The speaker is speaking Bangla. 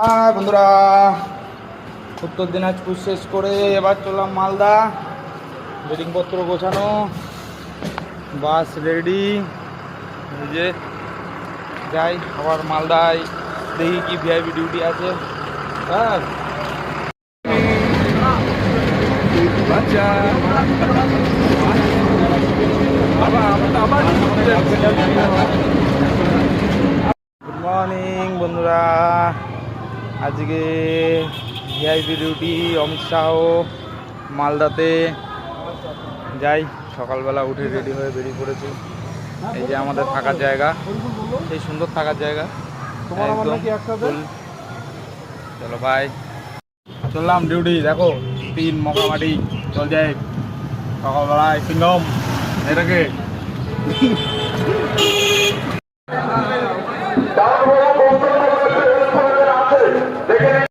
হাই বন্ধুরা, উত্তর দিনাজপুর শেষ করে এবার চললাম মালদা। বেডিংপত্র গোছানো, বাস রেডি। এই যে যাই আবার মালদায়, দেখি কি ভিআইপি ডিউটি আছে। হ্যাঁ গুড মর্নিং বন্ধুরা, আজকে ভিআইপি ডিউটি অমিত শাহ মালদাতে। যাই, সকালবেলা উঠে রেডি হয়ে বেরিয়ে পড়েছি। এই যে আমাদের থাকার জায়গা, এই সুন্দর থাকার জায়গা একদম ফুল। চলো ভাই, চললাম ডিউটি। দেখো 3 মকামাটি চল যাই সকালবেলায় সিংহম এটাকে।